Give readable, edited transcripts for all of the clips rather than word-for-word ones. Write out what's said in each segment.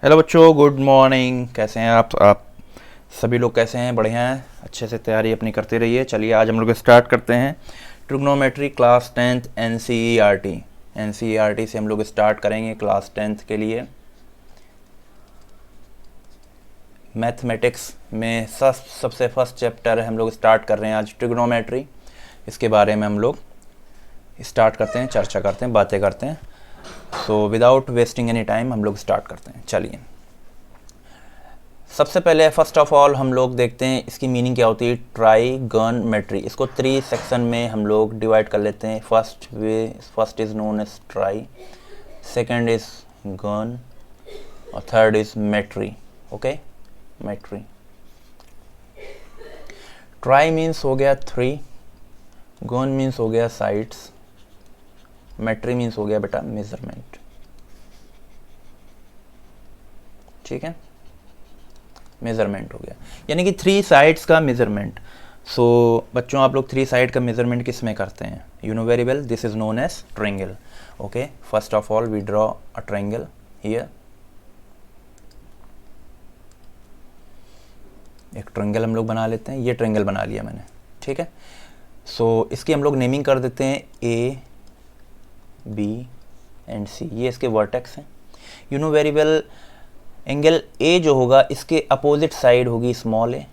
Hello बच्चों, good morning. कैसे हैं आप सभी लोग कैसे हैं? बढ़िया हैं, अच्छे से तैयारी अपनी करते रहिए। चलिए आज हम लोग स्टार्ट करते हैं ट्रिग्नोमेट्री क्लास 10th एनसीईआरटी से हम लोग स्टार्ट करेंगे क्लास 10th के लिए। मैथमेटिक्स में सबसे फर्स्ट चैप्टर हम लोग स्टार्ट कर रहे हैं आज ट्रिग्नोमेट्री। इसके बारे में हम लोग स्टार्ट करते हैं, चर्चा करते हैं, बातें करते हैं। So without wasting any time हम लोग स्टार्ट करते हैं। चलिए सबसे पहले फर्स्ट ऑफ ऑल हम लोग देखते हैं इसकी मीनिंग क्या होती है। ट्राइगोनमेट्री, इसको 3 सेक्शन में हम लोग डिवाइड कर लेते हैं। First is known as tri, second is gon और third is metry. Okay, metry. Tri means हो गया 3, गन मीन्स हो गया साइड्स, मेट्री मीन्स हो गया बेटा मेजरमेंट। ठीक है, मेज़रमेंट हो गया यानी कि 3 साइड्स का मेज़रमेंट। सो बच्चों आप लोग 3 साइड का मेज़रमेंट किस में करते हैं? You know very well, this is known as triangle. Okay, first of all we draw a triangle here. एक ट्रायंगल हम लोग बना लेते हैं, ये ट्रायंगल बना लिया मैंने। ठीक है, सो इसकी हम लोग नेमिंग कर देते हैं ए बी एंड सी। ये इसके वर्टेक्स हैं। You know very well, angle A जो होगा इसके अपोजिट साइड होगी स्मॉल ए,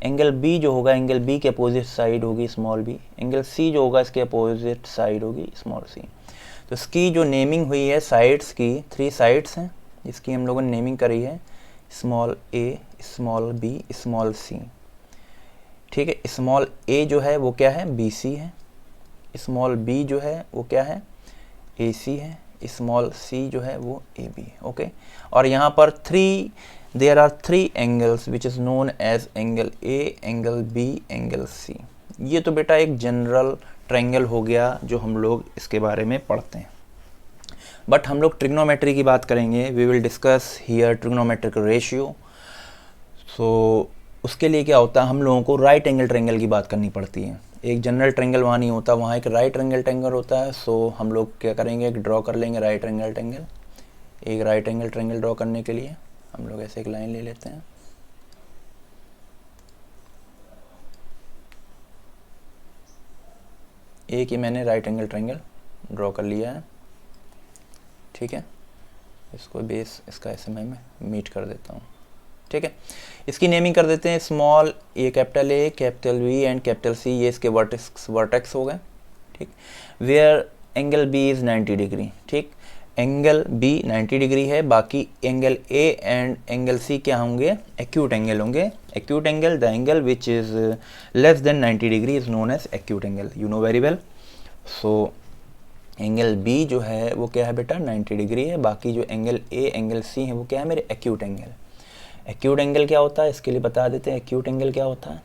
एंगल बी जो होगा एंगल बी के अपोजिट साइड होगी स्मॉल बी, एंगल सी जो होगा इसके अपोजिट साइड होगी स्मॉल सी। तो इसकी जो नेमिंग हुई है साइड्स की, 3 साइड्स हैं जिसकी हम लोगों ने नेमिंग करी है स्मॉल ए, स्मॉल बी, स्मॉल सी। ठीक है, स्मॉल ए जो है वो क्या है? बी सी है। स्मॉल बी जो है वो क्या है? ए सी है। स्मॉल सी जो है वो ए बी है। ओके, और यहाँ पर there are 3 angles which is known as angle A, angle B, angle C. ये तो बेटा एक जनरल ट्रायंगल हो गया जो हम लोग इसके बारे में पढ़ते हैं। बट हम लोग ट्रिग्नोमेट्री की बात करेंगे। We will discuss here trigonometric ratio. So उसके लिए क्या होता है, हम लोगों को राइट एंगल ट्रायंगल की बात करनी पड़ती है। एक जनरल ट्रायंगल वहाँ नहीं होता, वहाँ एक राइट एंगल ट्रायंगल होता है। सो हम लोग क्या करेंगे, एक ड्रॉ कर लेंगे राइट एंगल ट्रायंगल। एक राइट एंगल ट्रायंगल ड्रॉ करने के लिए हम लोग ऐसे एक लाइन ले लेते हैं। एक ही मैंने राइट एंगल ट्रायंगल ड्रॉ कर लिया है। ठीक है, इसको बेस इसका ऐसे मैं मीट कर देता हूँ। ठीक है, इसकी नेमिंग कर देते हैं small A, capital B and capital C. ये इसके वर्टेक्स हो गए। ठीक, where angle B is 90 degree. ठीक, एंगल बी 90 डिग्री है, बाकी angle A and angle C क्या होंगे? एक्यूट एंगल होंगे। Acute angle, the angle which is less than 90 degree is known as acute angle. You know very well. So angle B जो है वो क्या है बेटा? 90 डिग्री है। बाकी जो एंगल ए, एंगल सी है वो क्या है? मेरे एक्यूट एंगल। एक्यूट एंगल क्या होता है इसके लिए बता देते हैं। एक्यूट एंगल क्या होता है?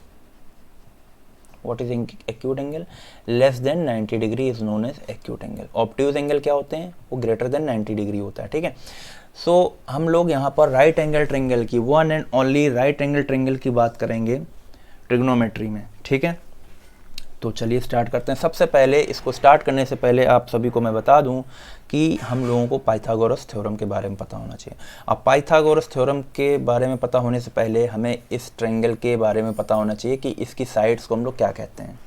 What is acute angle? Less than 90 degree is known as acute angle. Obtuse angle क्या होते हैं? वो ग्रेटर देन 90 डिग्री होता है। ठीक है, सो हम लोग यहाँ पर राइट एंगल ट्रायंगल की, one and only right angle triangle की बात करेंगे ट्रिग्नोमेट्री में। ठीक है, तो चलिए स्टार्ट करते हैं। सबसे पहले इसको स्टार्ट करने से पहले आप सभी को मैं बता दूं कि हम लोगों को पाइथागोरस थ्योरम के बारे में पता होना चाहिए। अब पाइथागोरस थ्योरम के बारे में पता होने से पहले हमें इस ट्रायंगल के बारे में पता होना चाहिए कि इसकी साइड्स को हम लोग क्या कहते हैं।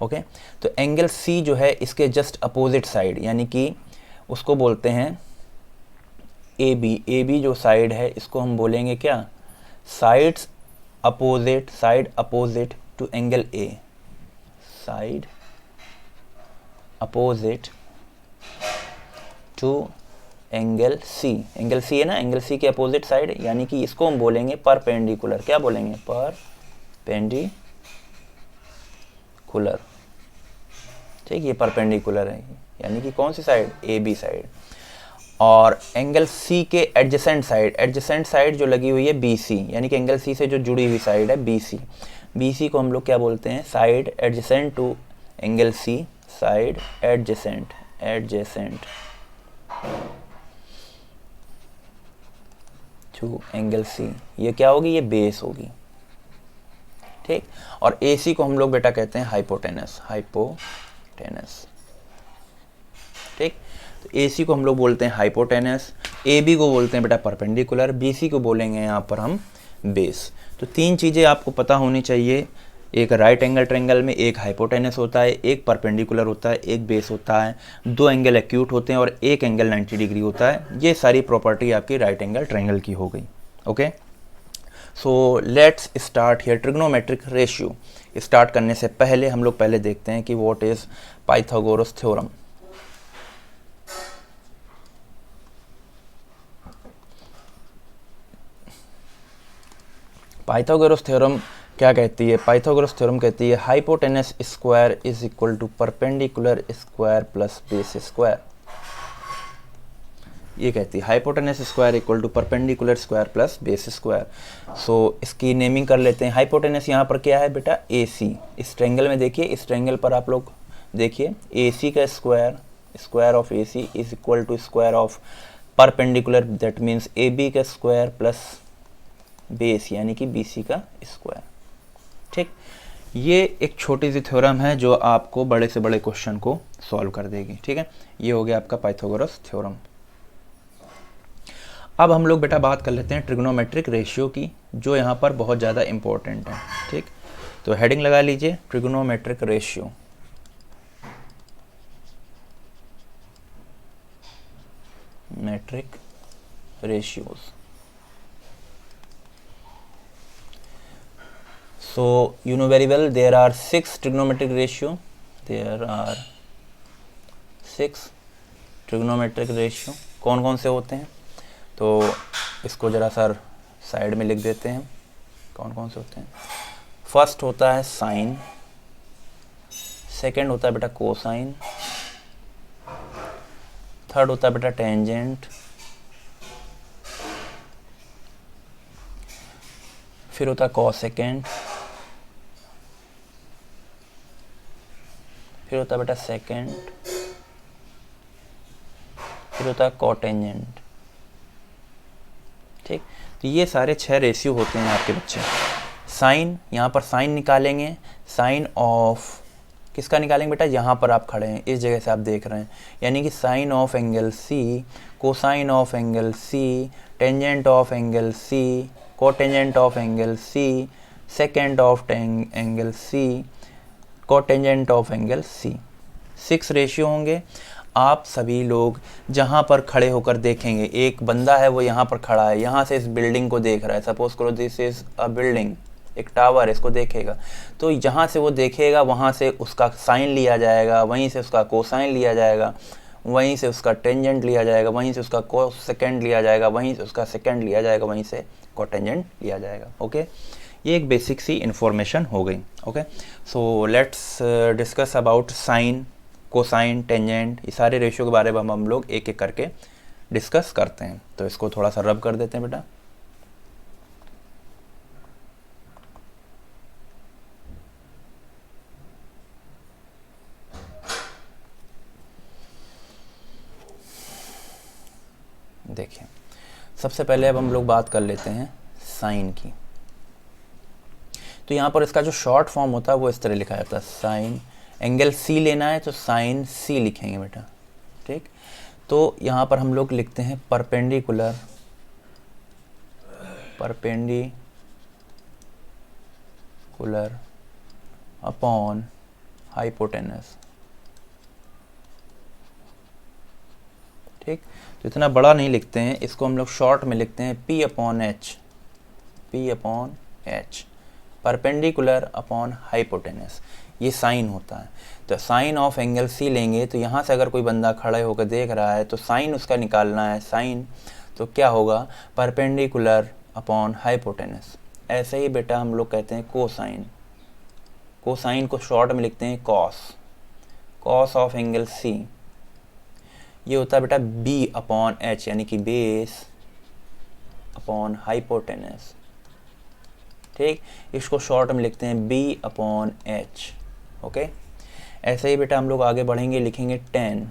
ओके, तो एंगल सी जो है इसके जस्ट अपोजिट साइड, यानी कि उसको बोलते हैं ए बी। ए बी जो साइड है इसको हम बोलेंगे क्या? Side opposite to angle A, side opposite to angle C. Angle C है ना, एंगल सी के अपोजिट साइड, यानी कि इसको हम बोलेंगे परपेंडिकुलर। क्या बोलेंगे? परपेंडिकुलर। ठीक, ये परपेंडिकुलर है, यानी कि कौन सी साइड? A B side. और एंगल सी के एडजेसेंट साइड जो लगी हुई है बी सी, यानी कि एंगल सी से जो जुड़ी हुई साइड है बी सी। बी सी को हम लोग क्या बोलते हैं? Side adjacent to angle C, side adjacent to angle C. ये क्या होगी? ये बेस होगी। ठीक, और ए सी को हम लोग बेटा कहते हैं हाइपोटेनस। ठीक, तो ए सी को हम लोग बोलते हैं हाइपोटेनस, ए बी को बोलते हैं बेटा परपेंडिकुलर, बी सी को बोलेंगे यहाँ पर हम बेस। तो तीन चीज़ें आपको पता होनी चाहिए, एक राइट एंगल ट्रायंगल में एक हाइपोटेनस होता है, एक परपेंडिकुलर होता है, एक बेस होता है, दो एंगल एक्यूट होते हैं और एक एंगल 90 डिग्री होता है। ये सारी प्रॉपर्टी आपकी राइट एंगल ट्रायंगल की हो गई। Okay, so let's start here trigonometric ratio. Start करने से पहले हम लोग पहले देखते हैं कि what is Pythagoras theorem. Pythagoras theorem क्या कहती है? पाइथागोरस थ्योरम कहती है hypotenuse square is equal to perpendicular square plus base square. ये कहती है hypotenuse square equal to perpendicular square plus base square. So इसकी नेमिंग कर लेते हैं। हाइपोटेनस यहाँ पर क्या है बेटा? ए सी। इस ट्रायंगल में देखिए, इस ट्रायंगल पर आप लोग देखिए ए सी का square, square of A C is equal to square of perpendicular, that means A B का स्क्वायर प्लस बेस यानी कि बी सी का स्क्वायर। ठीक, ये एक छोटी सी थ्योरम है जो आपको बड़े से बड़े क्वेश्चन को सॉल्व कर देगी। ठीक है, ये हो गया आपका पाइथागोरस थ्योरम। अब हम लोग बेटा बात कर लेते हैं ट्रिग्नोमेट्रिक रेशियो की, जो यहाँ पर बहुत ज़्यादा इंपॉर्टेंट है। ठीक, तो हेडिंग लगा लीजिए trigonometric ratio. Metric ratios. So you know very well there are 6 trigonometric ratio. There are 6 trigonometric ratio. कौन कौन से होते हैं? तो इसको ज़रा सर साइड में लिख देते हैं कौन कौन से होते हैं। फर्स्ट होता है साइन, सेकंड होता है बेटा कोसाइन, थर्ड होता है बेटा टेंजेंट, फिर होता है कॉसेकेंट, फिर होता है बेटा सेकेंड, फिर होता है कोटेंजेंट। ठीक, तो ये सारे 6 रेशियो होते हैं आपके बच्चे। साइन, यहाँ पर साइन निकालेंगे, साइन ऑफ किसका निकालेंगे बेटा? यहाँ पर आप खड़े हैं, इस जगह से आप देख रहे हैं, यानी कि sine of angle C, cosine of angle C, tangent of angle C, cotangent of angle C, second of angle C, cotangent of angle C. 6 ratio होंगे। आप सभी लोग जहाँ पर खड़े होकर देखेंगे, एक बंदा है वो यहाँ पर खड़ा है, यहाँ से इस बिल्डिंग को देख रहा है, सपोज करो दिस इज अ बिल्डिंग, एक टावर, इसको देखेगा, तो जहाँ से वो देखेगा वहाँ से उसका साइन लिया जाएगा, वहीं से उसका कोसाइन लिया जाएगा, वहीं से उसका टेंजेंट लिया जाएगा, वहीं से उसका कोसेकेंड लिया जाएगा, वहीं से उसका सेकेंड लिया जाएगा, वहीं से कोटेंजेंट लिया जाएगा। ओके, ये एक बेसिक सी इन्फॉर्मेशन हो गई। Okay, so let's discuss about sine, cosine, tangent, ये सारे रेशियो के बारे में हम लोग एक एक करके डिस्कस करते हैं। तो इसको थोड़ा सा रब कर देते हैं बेटा। देखिए, सबसे पहले अब हम लोग बात कर लेते हैं साइन की। तो यहाँ पर इसका जो शॉर्ट फॉर्म होता है वो इस तरह लिखा जाता है, साइन, एंगल सी लेना है तो साइन सी लिखेंगे बेटा। ठीक, तो यहाँ पर हम लोग लिखते हैं परपेंडिकुलर, परपेंडिकुलर अपॉन हाइपोटेनस। ठीक, तो इतना बड़ा नहीं लिखते हैं, इसको हम लोग शॉर्ट में लिखते हैं P upon H, P upon H, perpendicular upon hypotenuse. ये साइन होता है। तो साइन ऑफ एंगल सी लेंगे, तो यहाँ से अगर कोई बंदा खड़े होकर देख रहा है तो साइन उसका निकालना है, साइन, तो क्या होगा? Perpendicular upon hypotenuse. ऐसे ही बेटा हम लोग कहते हैं कोसाइन, कोसाइन को शॉर्ट में लिखते हैं cos, cos of angle C, ये होता है बेटा बी अपॉन एच, यानी कि बेस अपॉन हाइपोटेनस। ठीक, इसको शॉर्ट में लिखते हैं बी अपॉन एच। ओके, ऐसे ही बेटा हम लोग आगे बढ़ेंगे, लिखेंगे टेन,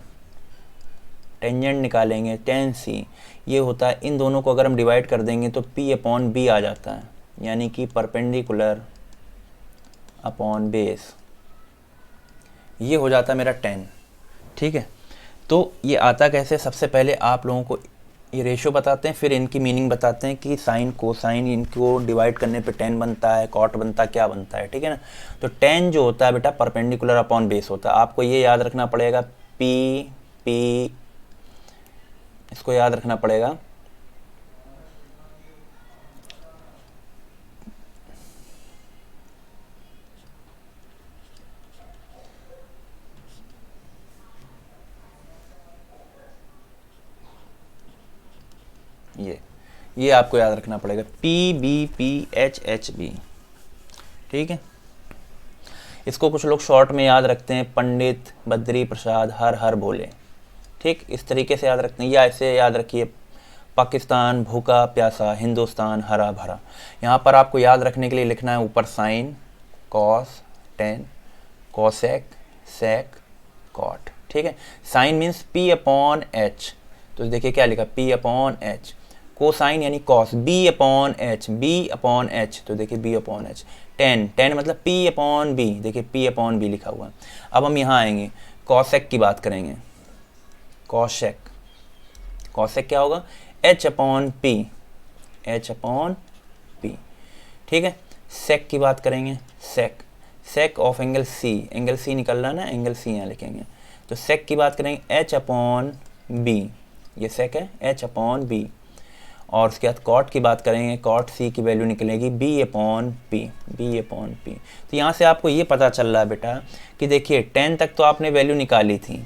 टेंजेंट निकालेंगे, टेन सी, ये होता है, इन दोनों को अगर हम डिवाइड कर देंगे तो पी अपॉन बी आ जाता है, यानी कि परपेंडिकुलर अपॉन बेस, ये हो जाता है मेरा 10। ठीक है, तो ये आता कैसे, सबसे पहले आप लोगों को ये रेशियो बताते हैं, फिर इनकी मीनिंग बताते हैं कि साइन कोसाइन इनको डिवाइड करने पे tan बनता है, कॉट बनता है, क्या बनता है, ठीक है ना। तो tan जो होता है बेटा परपेंडिकुलर अपॉन बेस होता है, आपको ये याद रखना पड़ेगा, पी पी इसको याद रखना पड़ेगा। ये आपको याद रखना पड़ेगा, P B P H H B, ठीक है। इसको कुछ लोग शॉर्ट में याद रखते हैं, पंडित बद्री प्रसाद हर हर बोले, ठीक, इस तरीके से याद रखते हैं, या ऐसे याद रखिए, पाकिस्तान भूखा प्यासा, हिंदुस्तान हरा भरा। यहाँ पर आपको याद रखने के लिए लिखना है ऊपर sine, cos, tan, cosec, sec, cot, ठीक है। Sine means P upon H, तो देखिए क्या लिखा, पी अपॉन एच। कोसाइन यानी cos, B upon H, B upon H, तो देखिए B upon H. Tan, tan मतलब पी अपॉन बी, देखिए पी अपॉन बी लिखा हुआ है। अब हम यहाँ आएंगे, कॉसेक की बात करेंगे, कॉसेक, कॉसेक क्या होगा, h upon p, h upon p, ठीक है। सेक की बात करेंगे, sec, sec of angle C, angle c निकल रहा ना, एंगल सी यहाँ लिखेंगे, तो सेक की बात करेंगे एच अपॉन बी, ये सेक है, एच अपॉन बी। और उसके बाद कॉट की बात करेंगे, कॉट सी की वैल्यू निकलेगी B upon P, B upon P. तो यहाँ से आपको ये पता चल रहा है बेटा कि देखिए 10 तक तो आपने वैल्यू निकाली थी,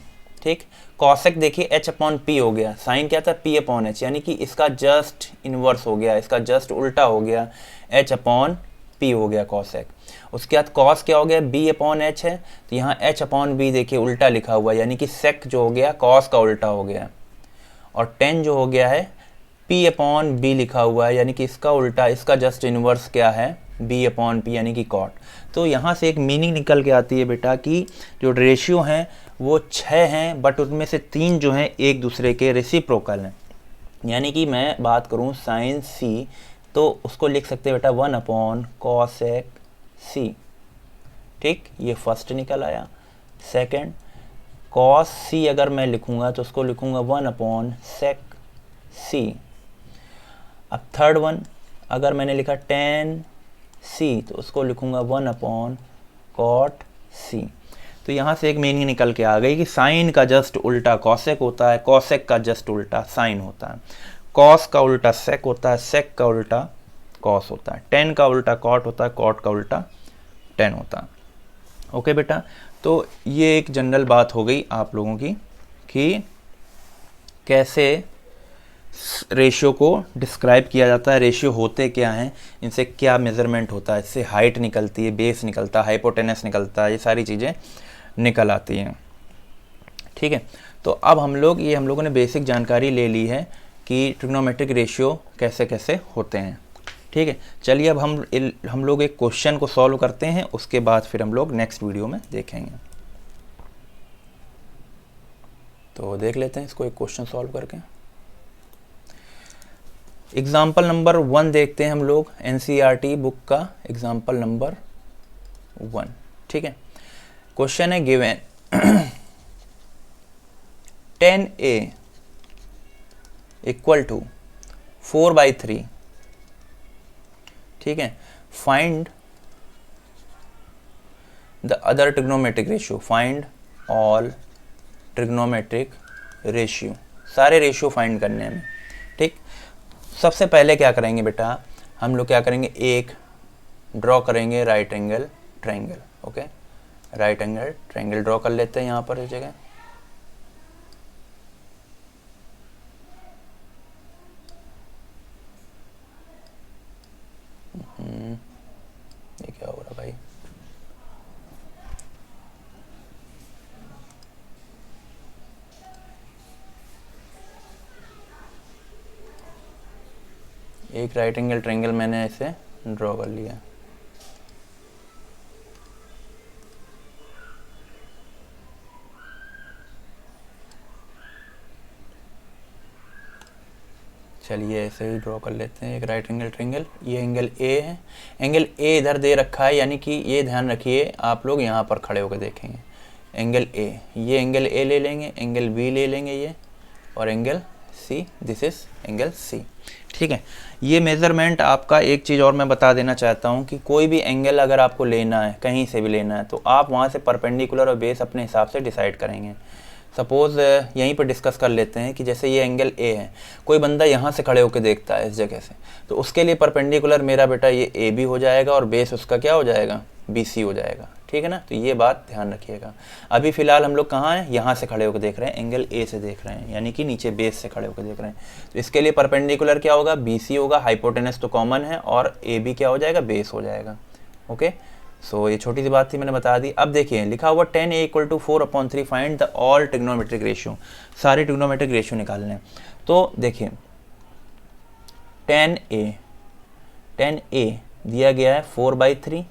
ठीक। कॉसेक देखिए एच अपॉन पी हो गया, साइन क्या था, पी अपॉन एच, यानी कि इसका जस्ट इन्वर्स हो गया, इसका जस्ट उल्टा हो गया, एच अपॉन पी हो गया कॉसेक। उसके बाद कॉस क्या हो गया, बी अपॉन एच है, तो यहाँ एच अपॉन बी देखिए उल्टा लिखा हुआ है, यानी कि सेक जो हो गया कॉस का उल्टा हो गया, और 10 जो हो गया है पी अपॉन बी लिखा हुआ है, यानी कि इसका उल्टा, इसका जस्ट इन्वर्स क्या है, बी अपॉन पी, यानी कि कॉट। तो यहाँ से एक मीनिंग निकल के आती है बेटा कि जो रेशियो हैं वो 6 हैं, बट उनमें से 3 जो हैं एक दूसरे के रेसिप्रोकल हैं। यानी कि मैं बात करूँ साइन सी, तो उसको लिख सकते हैं बेटा 1 अपॉन कॉसेक सी, ठीक, ये फर्स्ट निकल आया। सेकंड, कॉस सी अगर मैं लिखूँगा तो उसको लिखूँगा 1 अपॉन सेक सी। अब थर्ड वन, अगर मैंने लिखा टेन सी, तो उसको लिखूँगा 1 अपॉन कॉट सी। तो यहाँ से एक मीनिंग निकल के आ गई कि साइन का जस्ट उल्टा कॉसेक होता है, कॉसेक का जस्ट उल्टा साइन होता है, कॉस का उल्टा सेक होता है, सेक का उल्टा कॉस होता है, 10 का उल्टा कॉट होता है, कॉट का उल्टा 10 होता है। ओके बेटा, तो ये एक जनरल बात हो गई आप लोगों की कि कैसे रेशियो को डिस्क्राइब किया जाता है, रेशियो होते क्या हैं, इनसे क्या मेज़रमेंट होता है, इससे हाइट निकलती है, बेस निकलता है, हाइपोटेनस निकलता है, ये सारी चीज़ें निकल आती हैं, ठीक है। तो अब हम लोगों ने बेसिक जानकारी ले ली है कि ट्रिग्नोमेट्रिक रेशियो कैसे कैसे होते हैं, ठीक है। चलिए अब हम लोग एक क्वेश्चन को सॉल्व करते हैं, उसके बाद फिर हम लोग नेक्स्ट वीडियो में देखेंगे। तो देख लेते हैं इसको एक क्वेश्चन सॉल्व करके। एग्जाम्पल नंबर 1 देखते हैं हम लोग, एनसीईआरटी बुक का एग्जाम्पल नंबर 1, ठीक है। क्वेश्चन है गिवन 10a इक्वल टू 4/3, ठीक है। Find the other trigonometric ratio, find all trigonometric ratio, सारे रेशियो फाइंड करने हैं, ठीक। सबसे पहले क्या करेंगे बेटा, हम लोग क्या करेंगे, एक ड्रॉ करेंगे right angle triangle, okay. Right angle triangle draw कर लेते हैं यहाँ पर इस जगह। ये क्या हो रहा भाई, एक राइट एंगल ट्रायंगल मैंने ऐसे ड्रॉ कर लिया। चलिए ऐसे ही ड्रॉ कर लेते हैं एक राइट एंगल ट्रायंगल। ये एंगल ए है, एंगल ए इधर दे रखा है, यानी कि ये ध्यान रखिए आप लोग यहाँ पर खड़े होकर देखेंगे, एंगल ए, ये एंगल ए ले लेंगे, एंगल बी ले लेंगे ये, और angle C, this is angle C. ठीक है, ये मेज़रमेंट आपका, एक चीज़ और मैं बता देना चाहता हूँ कि कोई भी एंगल अगर आपको लेना है, कहीं से भी लेना है, तो आप वहाँ से परपेंडिकुलर और बेस अपने हिसाब से डिसाइड करेंगे। सपोज़ यहीं पर डिस्कस कर लेते हैं कि जैसे ये एंगल ए है, कोई बंदा यहाँ से खड़े होकर देखता है इस जगह से, तो उसके लिए परपेंडिकुलर मेरा बेटा ये ए बी हो जाएगा और बेस उसका क्या हो जाएगा, बी सी हो जाएगा। ठीक है ना, तो ये बात ध्यान रखिएगा। अभी फ़िलहाल हम लोग कहाँ हैं, यहाँ से खड़े होकर देख रहे हैं, एंगल ए से देख रहे हैं, यानी कि नीचे बेस से खड़े होकर देख रहे हैं। तो इसके लिए परपेंडिकुलर क्या होगा, बी सी होगा, हाइपोटेनस तो कॉमन है, और ए बी क्या हो जाएगा, बेस हो जाएगा। ओके, सो ये छोटी सी बात थी, मैंने बता दी। अब देखिए लिखा हुआ 10a = 4/3 find the all trigonometric ratio, सारे ट्रिग्नोमेट्रिक रेशियो निकालने हैं। तो देखिए 10a दिया गया है 4/3,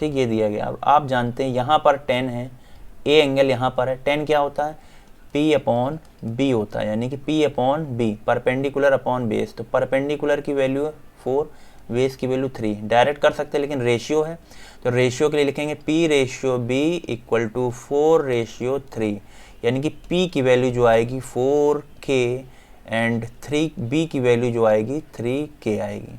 ठीक, ये दिया गया। अब आप जानते हैं यहाँ पर 10 है, ए एंगल यहाँ पर है, 10 क्या होता है, P/B होता है, यानी कि P/B, परपेंडिकुलर अपॉन बेस। तो परपेंडिकुलर की वैल्यू 4, बेस की वैल्यू 3, डायरेक्ट कर सकते हैं लेकिन रेशियो है, तो रेशियो के लिए लिखेंगे P/B = 4/3, यानी कि P की वैल्यू जो आएगी 4K एंड 3B की वैल्यू जो आएगी 3K आएगी।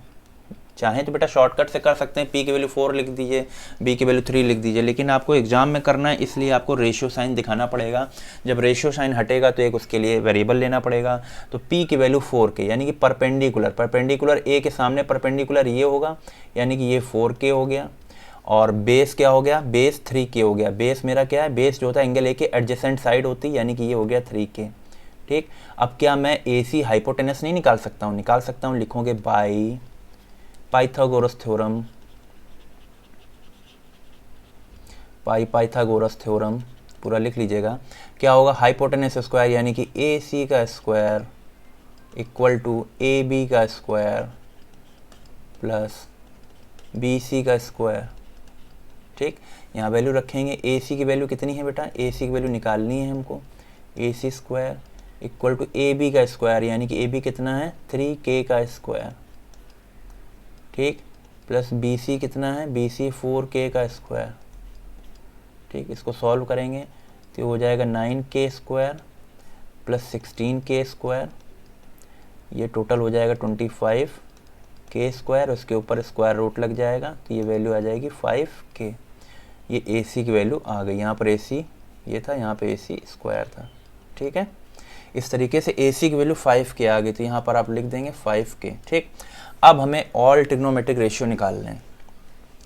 चाहें तो बेटा शॉर्टकट से कर सकते हैं, P की वैल्यू 4 लिख दीजिए, B की वैल्यू 3 लिख दीजिए, लेकिन आपको एग्जाम में करना है इसलिए आपको रेशियो साइन दिखाना पड़ेगा। जब रेशियो साइन हटेगा तो एक उसके लिए वेरिएबल लेना पड़ेगा। तो P की वैल्यू 4K, यानी कि परपेंडिकुलर A के सामने परपेंडिकुलर ये होगा, यानी कि ये 4K हो गया, और बेस क्या हो गया, बेस 3K हो गया। बेस मेरा क्या है, बेस जो होता है एंगल ए के एडजेसेंट साइड होती है, यानी कि ये हो गया 3K। ठीक, अब क्या मैं AC हाइपोटेनस नहीं निकाल सकता हूँ, निकाल सकता हूँ, लिखोगे by Pythagoras theorem, Pythagoras theorem पूरा लिख लीजिएगा। क्या होगा, हाइपोटेनस स्क्वायर यानी कि AC का स्क्वायर = AB का स्क्वायर प्लस BC का स्क्वायर। ठीक, यहाँ वैल्यू रखेंगे, AC की वैल्यू कितनी है बेटा, AC की वैल्यू निकालनी है हमको, AC स्क्वायर = AB का स्क्वायर, यानी कि AB कितना है, 3K का स्क्वायर। ठीक, प्लस BC कितना है, BC 4K का स्क्वायर। ठीक, इसको सॉल्व करेंगे तो हो जाएगा 9K square plus 16K square, ये टोटल हो जाएगा 25K स्क्वायर, उसके ऊपर स्क्वायर रूट लग जाएगा, तो ये वैल्यू आ जाएगी 5K। ये AC की वैल्यू आ गई, यहाँ पर AC ये था, यहाँ पे AC स्क्वायर था। ठीक है, इस तरीके से AC की वैल्यू 5K आ गई, तो यहाँ पर आप लिख देंगे 5K। ठीक, अब हमें ऑल ट्रिग्नोमेट्रिक रेशियो निकालने हैं।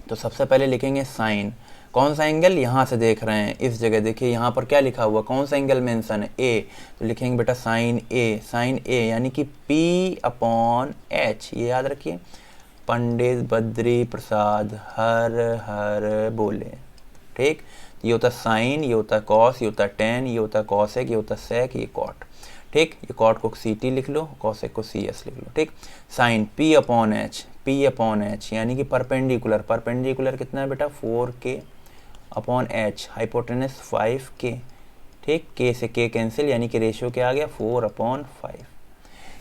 तो सबसे पहले लिखेंगे साइन, कौन सा एंगल, यहाँ से देख रहे हैं इस जगह, देखिए यहाँ पर क्या लिखा हुआ, कौन सा एंगल मेंशन है, A, तो लिखेंगे बेटा साइन A यानी कि P/H, ये याद रखिए, पंडित बद्री प्रसाद हर हर बोले। ठीक, ये होता साइन, ये होता कॉस, ये होता टेन, ये होता कॉसेक, ये होता सेक, ये कॉट। ठीक, ये कॉट को CT लिख लो, कॉसेक को CS लिख लो। ठीक, साइन P/H यानी कि परपेंडिकुलर कितना है बेटा, 4K/H, हाइपोटेनस 5K। ठीक, K से K कैंसिल, यानी कि रेशियो क्या आ गया, 4/5।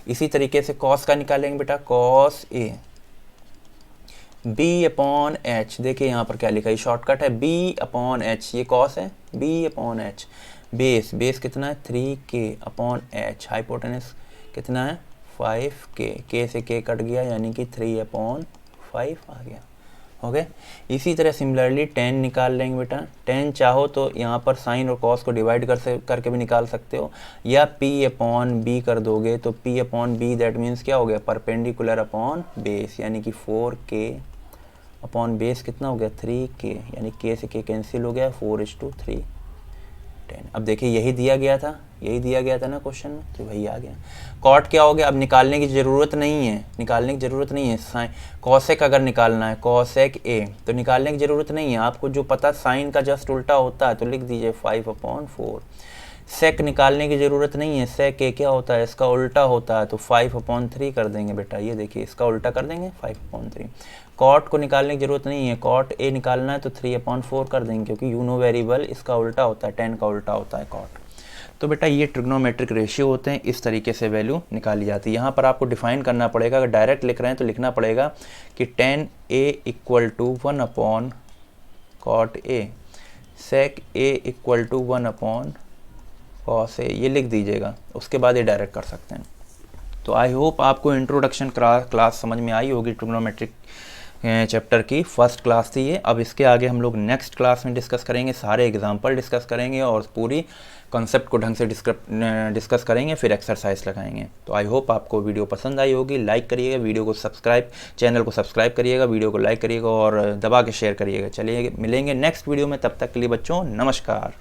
इसी तरीके से कॉस का निकालेंगे बेटा, कॉस A B/H, देखिए यहाँ पर क्या लिखा है, शॉर्टकट है B/H, ये कॉस है, B/H। बेस कितना है, 3K/H, हाइपोटेनस कितना है, 5K, K से K कट गया, यानी कि 3/5 आ गया। ओके, इसी तरह सिमिलरली 10 निकाल लेंगे बेटा। 10 चाहो तो यहाँ पर साइन और कॉस को डिवाइड करके भी निकाल सकते हो, या P/B कर दोगे, तो P/B दैट मीन्स क्या हो गया, परपेंडिकुलर अपॉन बेस, यानी कि 4K/, बेस कितना हो गया, 3K, यानी K से K कैंसिल हो गया, 4:3 10। अब देखिए यही दिया गया था ना क्वेश्चन में, तो वही आ गया। कॉट क्या हो गया, अब निकालने की ज़रूरत नहीं है, साइन कॉसेक अगर निकालना है, कॉसेक A, तो निकालने की ज़रूरत नहीं है आपको, जो पता साइन का जस्ट उल्टा होता है तो लिख दीजिए 5/4। सेक निकालने की ज़रूरत नहीं है, सेक A क्या होता है, इसका उल्टा होता है, तो 5/3 कर देंगे बेटा, ये देखिए इसका उल्टा कर देंगे 5/3। कॉट को निकालने की ज़रूरत नहीं है, कॉट A निकालना है तो 3/4 कर देंगे, क्योंकि यू नो वेरिएबल इसका उल्टा होता है, 10 का उल्टा होता है कॉट। तो बेटा ये ट्रिग्नोमेट्रिक रेशियो होते हैं, इस तरीके से वैल्यू निकाली जाती है। यहाँ पर आपको डिफाइन करना पड़ेगा, अगर डायरेक्ट लिख रहे हैं तो लिखना पड़ेगा कि 10A = 1/cot A, sec A equal to 1/cos A, ये लिख दीजिएगा, उसके बाद ये डायरेक्ट कर सकते हैं। तो आई होप आपको इंट्रोडक्शन क्लास समझ में आई होगी, ट्रिग्नोमेट्रिक चैप्टर की फर्स्ट क्लास थी ये। अब इसके आगे हम लोग नेक्स्ट क्लास में डिस्कस करेंगे, सारे एग्जांपल डिस्कस करेंगे और पूरी कॉन्सेप्ट को ढंग से डिस्कस करेंगे, फिर एक्सरसाइज लगाएंगे। तो आई होप आपको वीडियो पसंद आई होगी। लाइक करिएगा वीडियो को, चैनल को सब्सक्राइब करिएगा, वीडियो को लाइक करिएगा और दबा के शेयर करिएगा। चलिए मिलेंगे नेक्स्ट वीडियो में, तब तक के लिए बच्चों नमस्कार।